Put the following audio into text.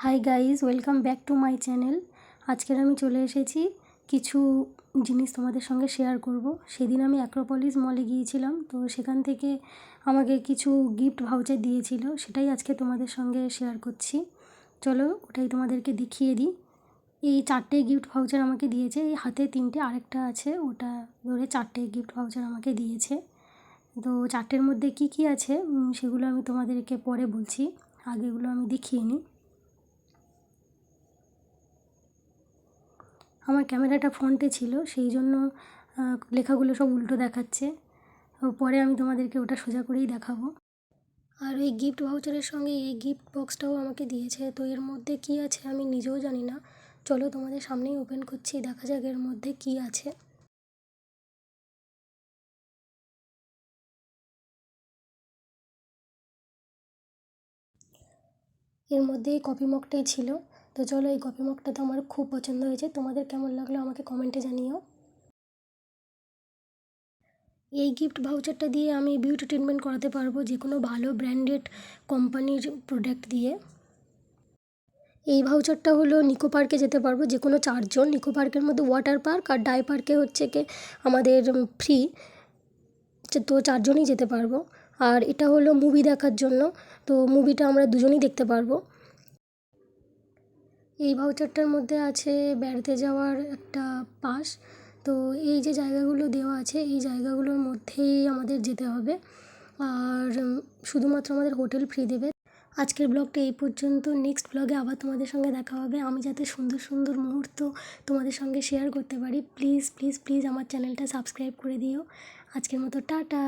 Hi guys, welcome back to my channel. আজকের আমি চলে এসেছি কিছু জিনিস তোমাদের সঙ্গে শেয়ার করব। সেদিন আমি অ্যাক্রোপলিস মলে গিয়েছিলাম, তো সেখান থেকে আমাকে কিছু গিফট ভাউচার দিয়েছিল, সেটাই আজকে তোমাদের সঙ্গে শেয়ার করছি। চলো ওটাই তোমাদেরকে দেখিয়ে দিই। এই 4টে গিফট ভাউচার আমাকে দিয়েছে, এই হাতে 3টে, আরেকটা আছে, ওটা ধরে 4টে গিফট ভাউচার আমাকে দিয়েছে। তো 4টের মধ্যে কি কি আছে সেগুলো আমি তোমাদেরকে পরে বলছি, আগেগুলো আমি দেখিয়ে নিই। আমার ক্যামেরাটা ফ্রন্টে ছিল, সেই জন্য লেখাগুলো সব উল্টো দেখাচ্ছে। পরে আমি তোমাদেরকে ওটা সোজা করেই দেখাবো। আর এই গিফট ভাউচারের সঙ্গে এই গিফট বক্সটাও আমাকে দিয়েছে, তো এর মধ্যে কি আছে আমি নিজেও জানি না। চলো তোমাদের সামনেই ওপেন করছি, দেখা যাক এর মধ্যে কি আছে। এর মধ্যে এই কপি মগটাই ছিল। তো চলো, এই কপি মগটা তো আমার খুব পছন্দ হয়েছে, তোমাদের কেমন লাগলো আমাকে কমেন্টে জানিও। এই গিফট ভাউচারটা দিয়ে আমি বিউটি ট্রিটমেন্ট করাতে পারবো, যে কোনো ভালো ব্র্যান্ডেড কোম্পানির প্রোডাক্ট দিয়ে। এই ভাউচারটা হলো নিকো পার্কে যেতে পারবো যে কোনো 4জন। নিকো পার্কের মধ্যে ওয়াটার পার্ক আর ডাই পার্কে হচ্ছে কি আমাদের ফ্রি, তো 4জনই যেতে পারবো। আর এটা হলো মুভি দেখার জন্য, তো মুভিটা আমরা দুজনেই দেখতে পারবো। এই ভাউচারটার মধ্যে আছে বেড়াতে যাওয়ার একটা পাস। তো এই যে জায়গাগুলো দেওয়া আছে, এই জায়গাগুলোর মধ্যেই আমাদের যেতে হবে, আর শুধুমাত্র আমাদের হোটেল ফ্রি দেবে। আজকের ব্লগটা এই পর্যন্ত। নেক্সট ব্লগে আবার তোমাদের সঙ্গে দেখা হবে। আমি যাতে সুন্দর সুন্দর মুহূর্ত তোমাদের সঙ্গে শেয়ার করতে পারি, প্লিজ প্লিজ প্লিজ আমার চ্যানেলটা সাবস্ক্রাইব করে দিও। আজকের মতো টাটা।